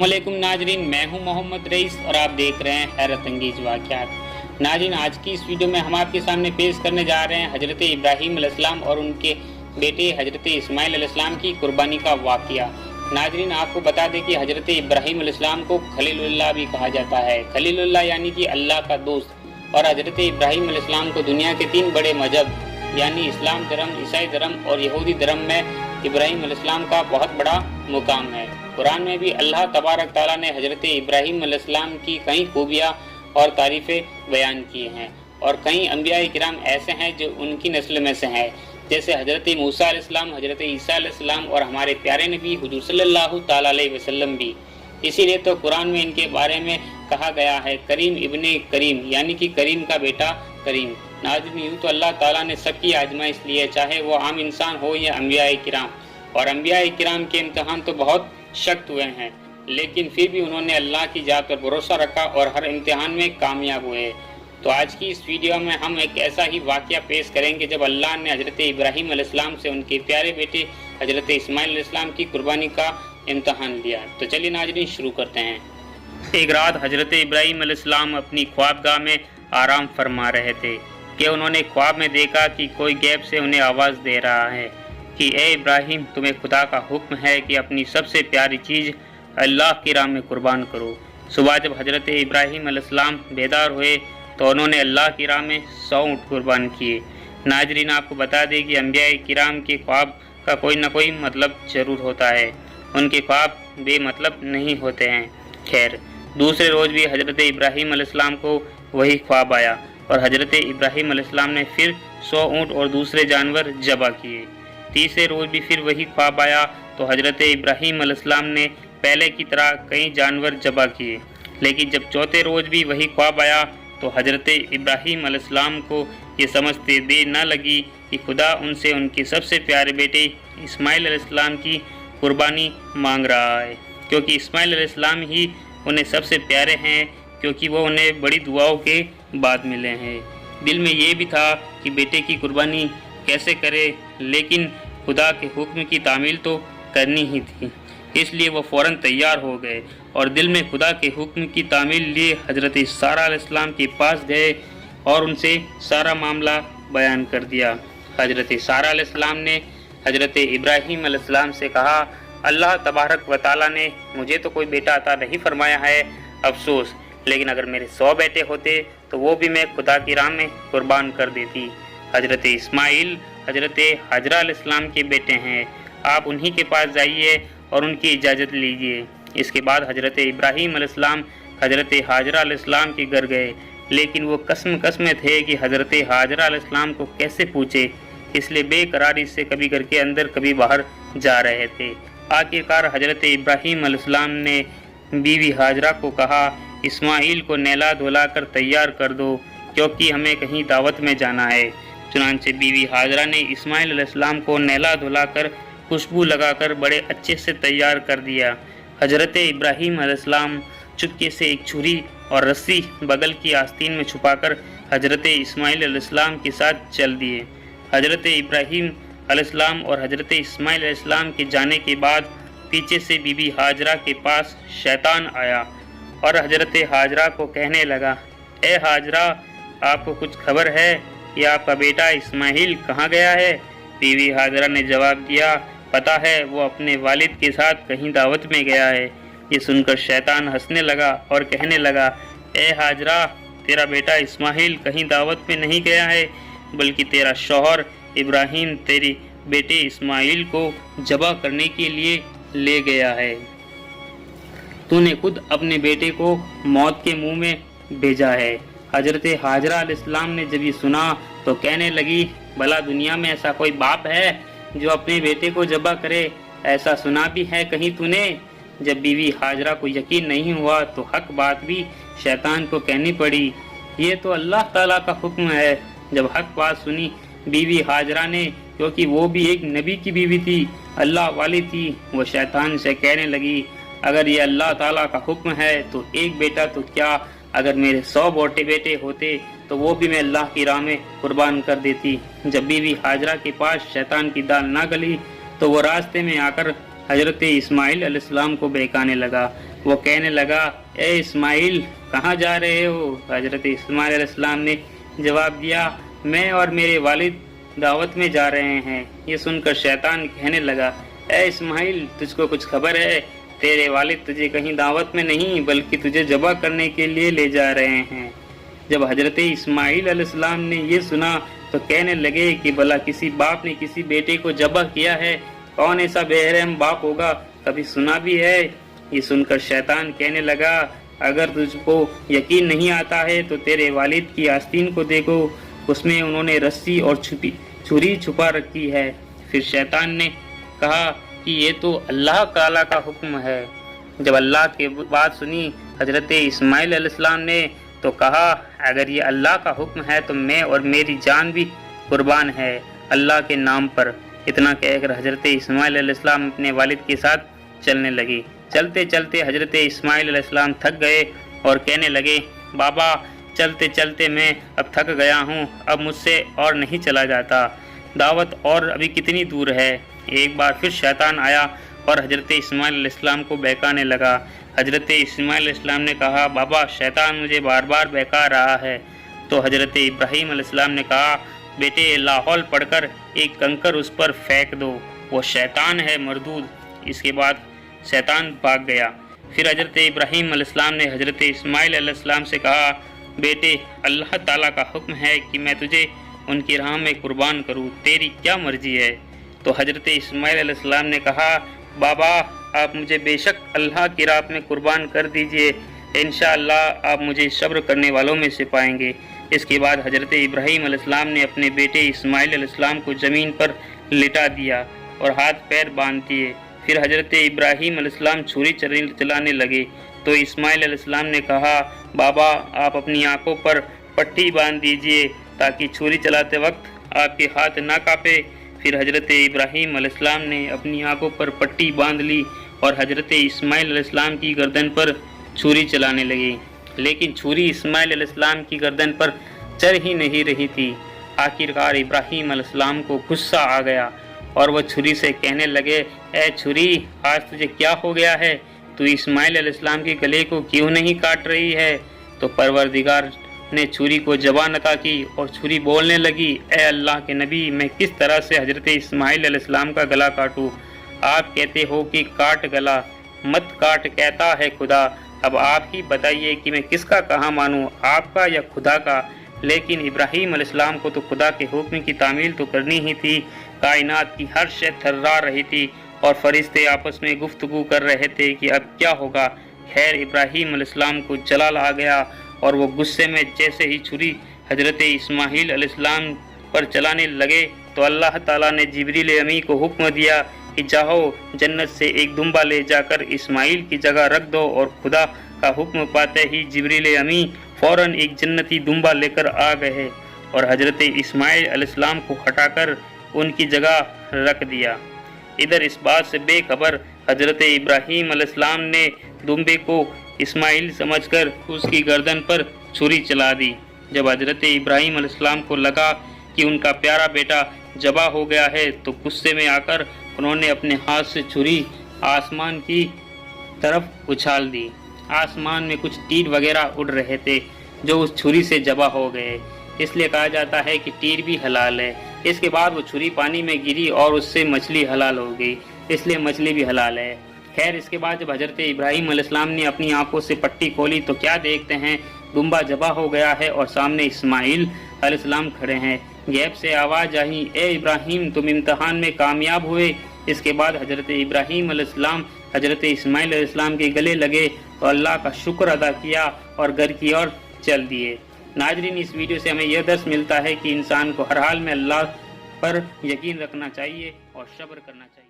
वालेकुम नाजरीन, मैं हूं मोहम्मद रईस और आप देख रहे हैं हैरत अंगेज वाक़यात। नाजरीन, आज की इस वीडियो में हम आपके सामने पेश करने जा रहे हैं हज़रत इब्राहीम अलैहिस्सलाम और उनके बेटे हज़रत इस्माइल अलैहिस्सलाम की कुर्बानी का वाक़या। नाजरीन, आपको बता दें कि हज़रत इब्राहीम अलैहिस्सलाम को खलीलुल्लाह भी कहा जाता है। खलीलुल्लाह यानी कि अल्लाह का दोस्त। और हज़रत इब्राहीम अलैहिस्सलाम को दुनिया के 3 बड़े मजहब यानी इस्लाम धर्म, ईसाई धर्म और यहूदी धर्म में इब्राहीम अलैहिस्सलाम का बहुत बड़ा मुकाम है। कुरान में भी अल्लाह तबारक ताला ने हज़रत इब्राहीम अलैहिस्सलाम की कई खूबियाँ और तारीफ़ें बयान की हैं और कई अंबिया किराम ऐसे हैं जो उनकी नस्ल में से हैं, जैसे हज़रत मूसा अलैहिस्सलाम, हज़रत ईसा अलैहिस्सलाम और हमारे प्यारे नबी हुज़ूर सल्लल्लाहु ताला अलैहि वसल्लम भी। इसीलिए तो कुरान में इनके बारे में कहा गया है करीम इब्ने करीम, यानी कि करीम का बेटा करीम। नाज़रीन, यूँ तो अल्लाह ताला ने सबकी आजमाइश ली है, चाहे वो आम इंसान हो या अंबिया किराम। और अंबिया किराम के इम्तहान तो बहुत सख्त हुए हैं, लेकिन फिर भी उन्होंने अल्लाह की जात पर भरोसा रखा और हर इम्तिहान में कामयाब हुए। तो आज की इस वीडियो में हम एक ऐसा ही वाक़या पेश करेंगे जब अल्लाह ने हज़रत इब्राहीम अलैहिस्सलाम से उनके प्यारे बेटे हज़रत इस्माइल अलैहिस्सलाम की कुर्बानी का इम्तहान लिया। तो चलिए नाज़रीन, शुरू करते हैं। एक रात हज़रत इब्राहीम अलैहिस्सलाम अपनी ख्वाबगाह में आराम फरमा रहे थे कि उन्होंने ख्वाब में देखा कि कोई गैब से उन्हें आवाज़ दे रहा है कि ए इब्राहिम, तुम्हें खुदा का हुक्म है कि अपनी सबसे प्यारी चीज़ अल्लाह की राह में कुर्बान करो। सुबह जब हज़रत इब्राहीम अलैहिस्सलाम बेदार हुए तो उन्होंने अल्लाह की राह में 100 ऊँट कुर्बान किए। नाजरीन, आपको बता दें कि अंबिया किराम के ख्वाब का कोई ना कोई मतलब ज़रूर होता है, उनके ख्वाब बेमतलब नहीं होते हैं। खैर, दूसरे रोज़ भी हज़रत इब्राहीम अलैहिस्सलाम को वही ख्वाब आया और हज़रत इब्राहीम अलैहिस्सलाम ने फिर 100 ऊँट और दूसरे जानवर ज़बह किए। तीसरे रोज़ भी फिर वही ख्वाब आया तो हज़रत इब्राहीम अलैहिस्सलाम ने पहले की तरह कई जानवर ज़बह किए। लेकिन जब चौथे रोज़ भी वही ख्वाब आया तो हज़रत इब्राहीम अलैहिस्सलाम को ये समझते देर न लगी कि खुदा उनसे उनके सबसे प्यारे बेटे इस्माइल अलैहिस्सलाम की कुर्बानी मांग रहा है, क्योंकि इस्माइल अलैहिस्सलाम ही उन्हें सबसे प्यारे हैं, क्योंकि वो उन्हें बड़ी दुआओं के बाद मिले हैं। दिल में ये भी था कि बेटे की कुर्बानी कैसे करे, लेकिन खुदा के हुक्म की तामील तो करनी ही थी, इसलिए वो फ़ौरन तैयार हो गए और दिल में खुदा के हुक्म की तामील लिए हज़रत सारा अलैहिस्सलाम के पास गए और उनसे सारा मामला बयान कर दिया। हज़रत सारा अलैहिस्सलाम ने हज़रत इब्राहीम अलैहिस्सलाम से कहा, अल्लाह तबारक व तआला ने मुझे तो कोई बेटा अता नहीं फरमाया है, अफसोस, लेकिन अगर मेरे 100 बेटे होते तो वो भी मैं खुदा की राह में कुर्बान कर देती। हज़रत इस्माइल हज़रत हाजरा अलैहिस्सलाम के बेटे हैं, आप उन्हीं के पास जाइए और उनकी इजाज़त लीजिए। इसके बाद हज़रत इब्राहीम अलैहिस्सलाम हज़रत हाजरा अलैहिस्सलाम के घर गए, लेकिन वो कसम थे कि हज़रत हाजरा अलैहिस्सलाम को कैसे पूछे, इसलिए बेकरारी से कभी घर के अंदर कभी बाहर जा रहे थे। आखिरकार हज़रत इब्राहीम अलैहिस्सलाम ने बीवी हाजरा को कहा, इस्माइल को नहला धुला कर तैयार कर दो, क्योंकि हमें कहीं दावत में जाना है। चुनांचे बीवी हाजरा ने इस्माइल अलैहिस्सलाम को नहला धुला कर खुशबू लगाकर बड़े अच्छे से तैयार कर दिया। हज़रत इब्राहीम अलैहिस्सलाम चुपके से एक छुरी और रस्सी बगल की आस्तीन में छुपाकर हज़रत इस्माइल अलैहिस्सलाम के साथ चल दिए। हज़रत इब्राहीम अलैहिस्सलाम और हज़रत इस्माइल अलैहिस्सलाम के जाने के बाद पीछे से बीबी हाजरा के पास शैतान आया और हज़रत हाजरा को कहने लगा, ए हाजरा, आपको कुछ खबर है कि आपका बेटा इस्माइल कहाँ गया है? बीवी हाजरा ने जवाब दिया, पता है, वो अपने वालिद के साथ कहीं दावत में गया है। ये सुनकर शैतान हंसने लगा और कहने लगा, ए हाजरा, तेरा बेटा इस्माइल कहीं दावत में नहीं गया है, बल्कि तेरा शौहर इब्राहीम तेरी बेटे इस्माइल को ज़बह करने के लिए ले गया है। तूने खुद अपने बेटे को मौत के मुंह में भेजा है। हज़रत हाजरा अलैहिस्सलाम ने जब ये सुना तो कहने लगी, भला दुनिया में ऐसा कोई बाप है जो अपने बेटे को ज़बह करे? ऐसा सुना भी है कहीं तूने? जब बीवी हाजरा को यकीन नहीं हुआ तो हक बात भी शैतान को कहनी पड़ी, ये तो अल्लाह ताला का हुक्म है। जब हक बात सुनी बीवी हाजरा ने, क्योंकि वो भी एक नबी की बीवी थी, अल्लाह वाली थी, वो शैतान से कहने लगी, अगर ये अल्लाह ताला का हुक्म है तो एक बेटा तो क्या, अगर मेरे 100 बोटे बेटे होते तो वो भी मैं अल्लाह की राह में कुर्बान कर देती। जब बीवी हाजरा के पास शैतान की दाल ना गली तो वो रास्ते में आकर हज़रत इस्माइल अलैहिस्सलाम को बहकाने लगा। वो कहने लगा, ए इस्माइल कहाँ जा रहे हो? हजरत इस्माइल अलैहिस्सलाम ने जवाब दिया, मैं और मेरे वालिद दावत में जा रहे हैं। ये सुनकर शैतान कहने लगा, ए इस्माइल तुझको कुछ खबर है? तेरे वालिद तुझे कहीं दावत में नहीं बल्कि तुझे ज़बह करने के लिए ले जा रहे हैं। जब हजरत इस्माइल अलैहिस्सलाम ने ये सुना तो कहने लगे कि भला किसी बाप ने किसी बेटे को ज़बह किया है? कौन ऐसा बेरहम बाप होगा, कभी सुना भी है? ये सुनकर शैतान कहने लगा, अगर तुझको यकीन नहीं आता है तो तेरे वालिद की आस्तीन को देखो, उसमें उन्होंने रस्सी और छुरी छुपा रखी है। फिर शैतान ने कहा कि ये तो अल्लाह ताला का हुक्म है। जब अल्लाह की बात सुनी हजरत इस्माइल अलैहिस्सलाम ने तो कहा, अगर ये अल्लाह का हुक्म है तो मैं और मेरी जान भी कुर्बान है अल्लाह के नाम पर। इतना कहकर हजरत इस्माइल अलैहिस्सलाम अपने वालिद के साथ चलने लगे। चलते चलते हजरत इस्माइल अलैहिस्सलाम थक गए और कहने लगे, बाबा चलते चलते मैं अब थक गया हूँ, अब मुझसे और नहीं चला जाता, दावत और अभी कितनी दूर है। एक बार फिर शैतान आया और हजरत इस्माइल अलैहिस्सलाम को बहकाने लगा। हजरत इस्माइल अलैहिस्सलाम ने कहा, बाबा शैतान मुझे बार बार बहका रहा है। तो हजरत इब्राहीम अलैहिस्सलाम ने कहा, बेटे लाहौल पढ़कर एक कंकर उस पर फेंक दो, वो शैतान है मरदूद। इसके बाद शैतान भाग गया। फिर हजरत इब्राहीम अलैहिस्सलाम ने हजरत इस्माइल अलैहिस्सलाम से कहा, बेटे अल्लाह ताला का हुक्म है कि मैं तुझे उनकी राह में कुर्बान करूँ, तेरी क्या मर्जी है? तो हजरत इस्माइल अलैहिस्सलाम ने कहा, बाबा आप मुझे बेशक अल्लाह की राह में कुर्बान कर दीजिए, इंशाअल्लाह आप मुझे सब्र करने वालों में से पाएंगे। इसके बाद हजरत इब्राहीम अलैहिस्सलाम ने अपने बेटे इस्माइल अलैहिस्सलाम को ज़मीन पर लिटा दिया और हाथ पैर बांध दिए। फिर हजरत इब्राहीम अलैहिस्सलाम छुरी चलाने लगे तो इस्माइल अलैहिस्सलाम ने कहा, बाबा आप अपनी आंखों पर पट्टी बांध दीजिए ताकि छुरी चलाते वक्त आपके हाथ ना कांपे। फिर हजरत इब्राहीम अलैहिस्सलाम ने अपनी आंखों पर पट्टी बांध ली और हजरत इस्माइल अलैहिस्सलाम की गर्दन पर छुरी चलाने लगे, लेकिन छुरी इस्माइल अलैहिस्सलाम की गर्दन पर चढ़ ही नहीं रही थी। आखिरकार इब्राहीम अलैहिस्सलाम को गुस्सा आ गया और वह छुरी से कहने लगे, ए छुरी आज तुझे क्या हो गया है? तू इस्माइल अलैहिस्सलाम के गले को क्यों नहीं काट रही है? तो परवरदिगार ने छुरी को ज़बान अता की और छुरी बोलने लगी, ए अल्लाह के नबी मैं किस तरह से हजरत इस्माइल अलैहिस्सलाम का गला काटूँ? आप कहते हो कि काट गला, मत काट कहता है खुदा। अब आप ही बताइए कि मैं किसका कहाँ मानूँ, आपका या खुदा का? लेकिन इब्राहीम अलैहिस्सलाम को तो खुदा के हुक्म की तामील तो करनी ही थी। कायनात की हर शय थर्रा रही थी और फरिश्ते आपस में गुफ्तगू कर रहे थे कि अब क्या होगा। खैर इब्राहीम अलैहिस्सलाम को जलाल आ गया और वो गुस्से में जैसे ही छुरी हजरत इस्माइल अलैहिस्सलाम पर चलाने लगे तो अल्लाह ताला ने जिब्रील अमी को हुक्म दिया कि जाओ जन्नत से एक दुम्बा ले जाकर इस्माइल की जगह रख दो। और खुदा का हुक्म पाते ही जिब्रील अमी फ़ौरन एक जन्नती दुम्बा लेकर आ गए और हजरत इस्माइल अलैहिस्सलाम को हटाकर उनकी जगह रख दिया। इधर इस बात से बेखबर हजरत इब्राहीम अलैहिस्सलाम ने दुम्बे को इस्माइल समझकर उसकी गर्दन पर छुरी चला दी। जब हजरत इब्राहीम अलैहिस्सलाम को लगा कि उनका प्यारा बेटा ज़बा हो गया है तो गुस्से में आकर उन्होंने अपने हाथ से छुरी आसमान की तरफ उछाल दी। आसमान में कुछ तीर वगैरह उड़ रहे थे जो उस छुरी से ज़बा हो गए, इसलिए कहा जाता है कि तीर भी हलाल है। इसके बाद वो छुरी पानी में गिरी और उससे मछली हलाल हो गई, इसलिए मछली भी हलाल है। खैर इसके बाद जब हजरत इब्राहीम अलैहिस्सलाम ने अपनी आंखों से पट्टी खोली तो क्या देखते हैं, दुम्बा ज़बा हो गया है और सामने इस्माइल अलैहिस्सलाम खड़े हैं। गैब से आवाज़ आई, ए इब्राहीम तुम इम्तहान में कामयाब हुए। इसके बाद हजरत इब्राहीम अलैहिस्सलाम हजरत इस्माइल अलैहिस्सलाम के गले लगे तो अल्लाह का शुक्र अदा किया और घर की ओर चल दिए। नाजरीन इस वीडियो से हमें यह दर्स मिलता है कि इंसान को हर हाल में अल्लाह पर यकीन रखना चाहिए और सब्र करना चाहिए।